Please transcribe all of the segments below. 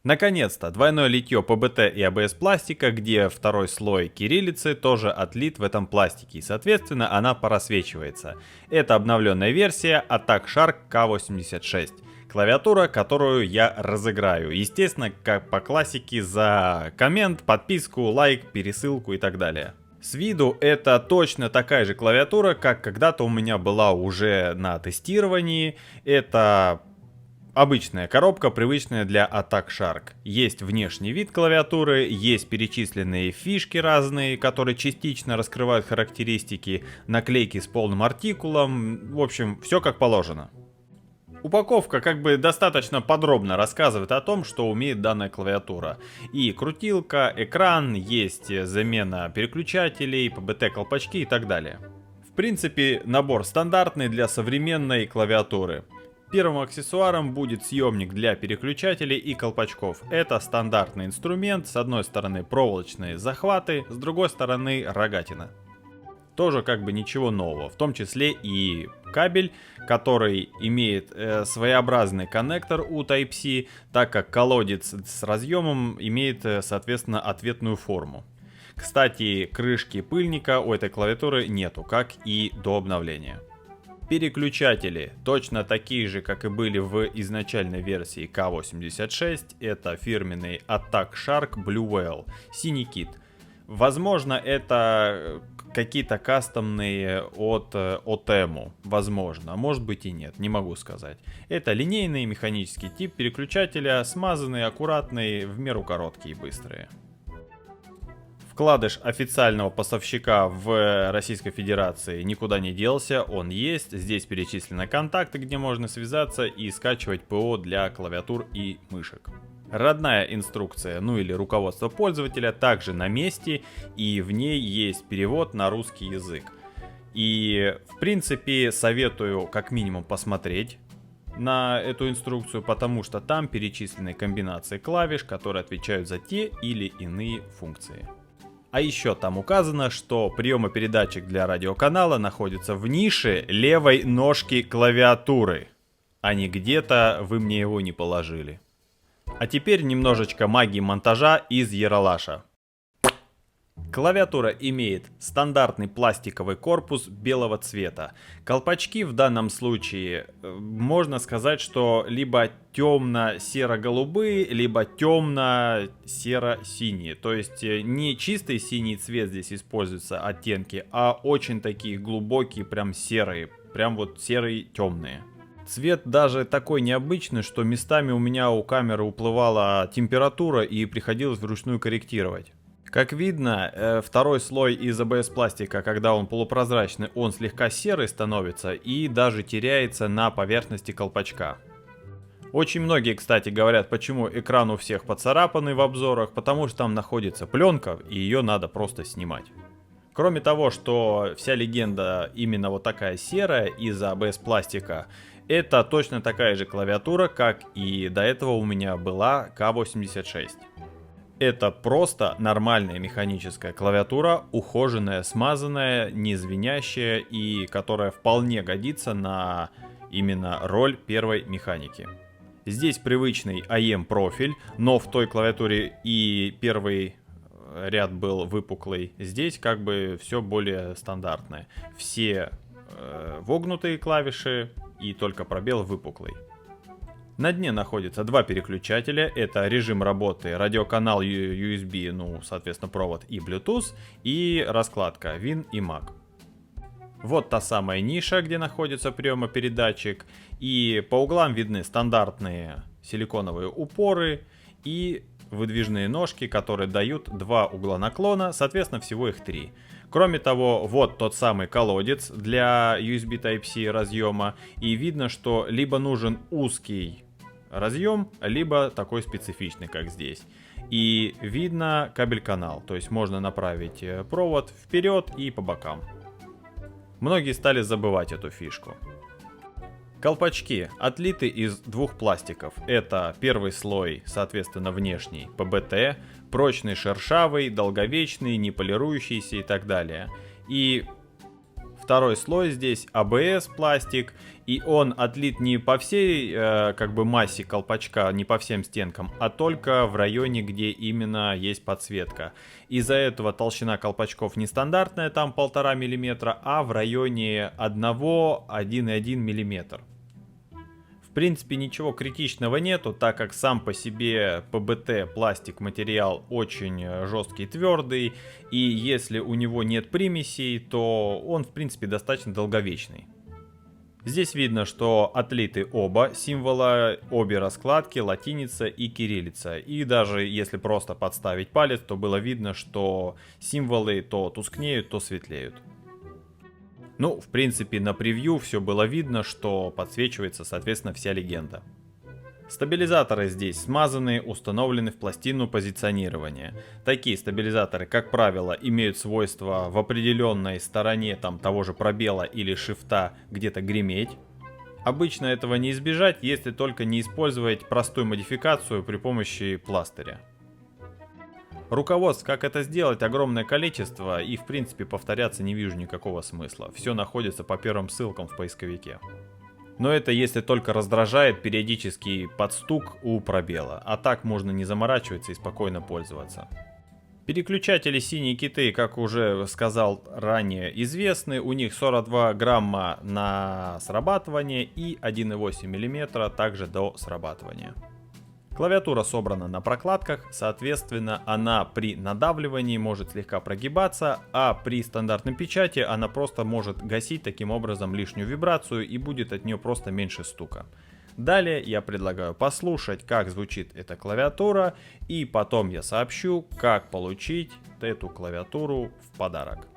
Наконец-то, двойное литье ПБТ и АБС пластика, где второй слой кириллицы тоже отлит в этом пластике, и соответственно она просвечивается. Это обновленная версия Attack Shark K86. Клавиатура, которую я разыграю. Естественно, как по классике, за коммент, подписку, лайк, пересылку и так далее. С виду это точно такая же клавиатура, как когда-то у меня была уже на тестировании. Это обычная коробка, привычная для Attack Shark. Есть внешний вид клавиатуры, есть перечисленные фишки разные, которые частично раскрывают характеристики, наклейки с полным артикулом. В общем, все как положено. Упаковка как бы достаточно подробно рассказывает о том, что умеет данная клавиатура. И крутилка, экран, есть замена переключателей, ПБТ-колпачки и так далее. В принципе, набор стандартный для современной клавиатуры. Первым аксессуаром будет съемник для переключателей и колпачков. Это стандартный инструмент, с одной стороны проволочные захваты, с другой стороны рогатина. Тоже как бы ничего нового, в том числе и кабель, который имеет своеобразный коннектор у Type-C, так как колодец с разъемом имеет, соответственно, ответную форму. Кстати, крышки пыльника у этой клавиатуры нету, как и до обновления. Переключатели точно такие же, как и были в изначальной версии K86, это фирменный Attack Shark Blue Whale, синий кит. Возможно, это какие-то кастомные от OTEMU, возможно, а может быть и нет, не могу сказать. Это линейный механический тип переключателя, смазанные, аккуратные, в меру короткие и быстрые. Вкладыш официального поставщика в Российской Федерации никуда не делся, он есть. Здесь перечислены контакты, где можно связаться и скачивать ПО для клавиатур и мышек. Родная инструкция, ну или руководство пользователя, также на месте, и в ней есть перевод на русский язык. И в принципе советую как минимум посмотреть на эту инструкцию, потому что там перечислены комбинации клавиш, которые отвечают за те или иные функции. А еще там указано, что приемопередатчик для радиоканала находится в нише левой ножки клавиатуры, а не где-то вы мне его не положили. А теперь немножечко магии монтажа из Ералаша. Клавиатура имеет стандартный пластиковый корпус белого цвета. Колпачки в данном случае можно сказать, что либо темно-серо-голубые, либо темно-серо-синие. То есть не чистый синий цвет здесь используются оттенки, а очень такие глубокие, прям серые, прям вот серые темные. Цвет даже такой необычный, что местами у меня у камеры уплывала температура и приходилось вручную корректировать. Как видно, второй слой из АБС пластика, когда он полупрозрачный, он слегка серый становится и даже теряется на поверхности колпачка. Очень многие, кстати, говорят, почему экран у всех поцарапанный в обзорах, потому что там находится пленка и ее надо просто снимать. Кроме того, что вся легенда именно вот такая серая из-за АБС пластика, это точно такая же клавиатура, как и до этого у меня была K86. Это просто нормальная механическая клавиатура, ухоженная, смазанная, не звенящая и которая вполне годится на именно роль первой механики. Здесь привычный AM профиль, но в той клавиатуре и первый ряд был выпуклый. Здесь как бы все более стандартное. Все вогнутые клавиши и только пробел выпуклый. На дне находится два переключателя, это режим работы, радиоканал USB, ну, соответственно, провод и Bluetooth, и раскладка Win и Mac. Вот та самая ниша, где находится приемопередатчик, и по углам видны стандартные силиконовые упоры и выдвижные ножки, которые дают два угла наклона, соответственно, всего их три. Кроме того, вот тот самый колодец для USB Type-C разъема, и видно, что либо нужен узкий разъем, либо такой специфичный, как здесь. И видно кабель-канал, то есть можно направить провод вперед и по бокам. Многие стали забывать эту фишку. Колпачки отлиты из двух пластиков. Это первый слой, соответственно, внешний ПБТ, прочный, шершавый, долговечный, не полирующийся и так далее. И Второй слой здесь ABS пластик, и он отлит не по всей как бы массе колпачка, не по всем стенкам, а только в районе, где именно есть подсветка. Из-за этого толщина колпачков не стандартная, там 1,5 мм, а в районе 1,1 мм. В принципе, ничего критичного нету, так как сам по себе ПБТ пластик материал очень жесткий, твердый, и если у него нет примесей, то он в принципе достаточно долговечный. Здесь видно, что отлиты оба символа, обе раскладки, латиница и кириллица. И даже если просто подставить палец, то было видно, что символы то тускнеют, то светлеют. Ну, в принципе, на превью все было видно, что подсвечивается, соответственно, вся легенда. Стабилизаторы здесь смазаны, установлены в пластину позиционирования. Такие стабилизаторы, как правило, имеют свойство в определенной стороне там, того же пробела или шифта где-то греметь. Обычно этого не избежать, если только не использовать простую модификацию при помощи пластыря. Руководств, как это сделать, огромное количество, и в принципе повторяться не вижу никакого смысла. Все находится по первым ссылкам в поисковике. Но это если только раздражает периодический подстук у пробела, а так можно не заморачиваться и спокойно пользоваться. Переключатели синие киты, как уже сказал ранее, известны. У них 42 грамма на срабатывание и 1,8 мм также до срабатывания. Клавиатура собрана на прокладках, соответственно, она при надавливании может слегка прогибаться, а при стандартной печати она просто может гасить таким образом лишнюю вибрацию и будет от нее просто меньше стука. Далее я предлагаю послушать, как звучит эта клавиатура, и потом я сообщу, как получить эту клавиатуру в подарок.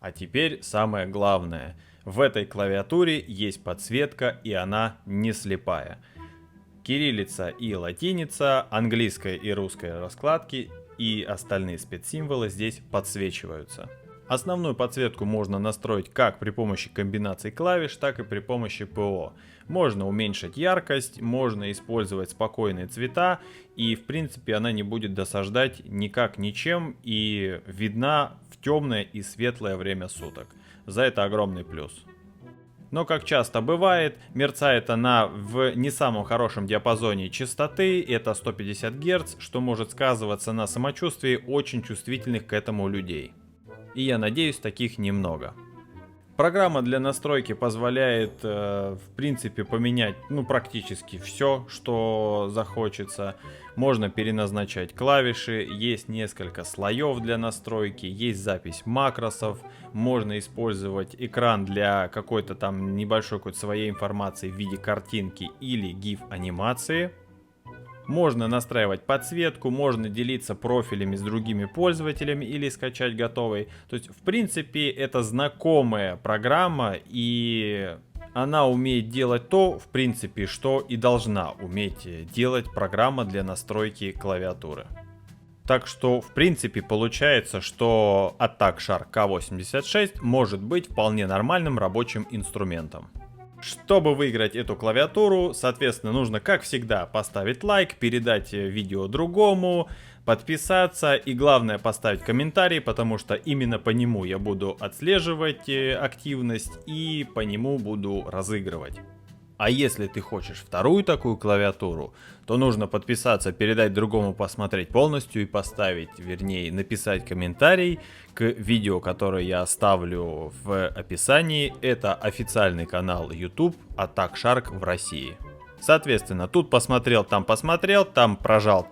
А теперь самое главное. В этой клавиатуре есть подсветка, и она не слепая. Кириллица и латиница, английская и русская раскладки и остальные спецсимволы здесь подсвечиваются. Основную подсветку можно настроить как при помощи комбинаций клавиш, так и при помощи ПО. Можно уменьшить яркость, можно использовать спокойные цвета, и в принципе она не будет досаждать никак ничем и видна в темное и светлое время суток. За это огромный плюс. Но, как часто бывает, мерцает она в не самом хорошем диапазоне частоты, это 150 Гц, что может сказываться на самочувствии очень чувствительных к этому людей. И я надеюсь, таких немного. Программа для настройки позволяет, в принципе, поменять практически все, что захочется. Можно переназначать клавиши, есть несколько слоев для настройки, есть запись макросов, можно использовать экран для какой-то там небольшой своей информации в виде картинки или GIF анимации. Можно настраивать подсветку, можно делиться профилями с другими пользователями или скачать готовый. То есть, в принципе, это знакомая программа, и она умеет делать то, в принципе, что и должна уметь делать программа для настройки клавиатуры. Так что, в принципе, получается, что Attack Shark K86 может быть вполне нормальным рабочим инструментом. Чтобы выиграть эту клавиатуру, соответственно, нужно, как всегда, поставить лайк, передать видео другому, подписаться и, главное, поставить комментарий, потому что именно по нему я буду отслеживать активность и по нему буду разыгрывать. А если ты хочешь вторую такую клавиатуру, то нужно подписаться, передать другому посмотреть полностью и поставить, вернее, написать комментарий к видео, которое я оставлю в описании. Это официальный канал YouTube Attack Shark в России. Соответственно, тут посмотрел, там прожал,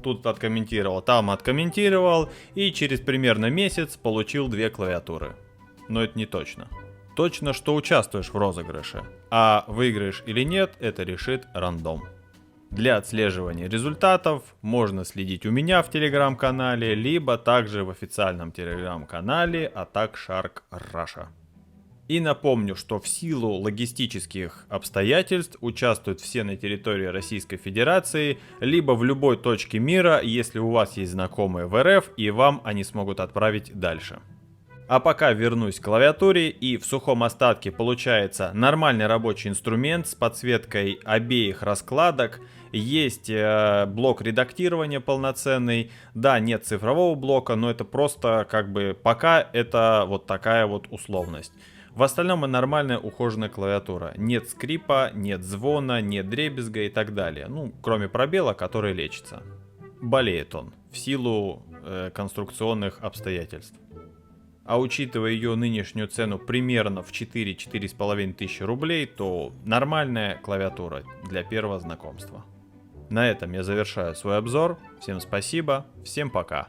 тут откомментировал, там откомментировал, и через примерно месяц получил 2 клавиатуры. Но это не точно. Точно, что участвуешь в розыгрыше, а выиграешь или нет, это решит рандом. Для отслеживания результатов можно следить у меня в телеграм-канале, либо также в официальном телеграм-канале Attack Shark Russia. И напомню, что в силу логистических обстоятельств участвуют все на территории Российской Федерации, либо в любой точке мира, если у вас есть знакомые в РФ, и вам они смогут отправить дальше. А пока вернусь к клавиатуре, и в сухом остатке получается нормальный рабочий инструмент с подсветкой обеих раскладок. Есть блок редактирования полноценный. Да, нет цифрового блока, но это просто пока это вот такая вот условность. В остальном нормальная ухоженная клавиатура. Нет скрипа, нет звона, нет дребезга и так далее. Кроме пробела, который лечится. Болеет он в силу конструкционных обстоятельств. А учитывая ее нынешнюю цену примерно в 4-4,5 тысячи рублей, то нормальная клавиатура для первого знакомства. На этом я завершаю свой обзор. Всем спасибо, всем пока.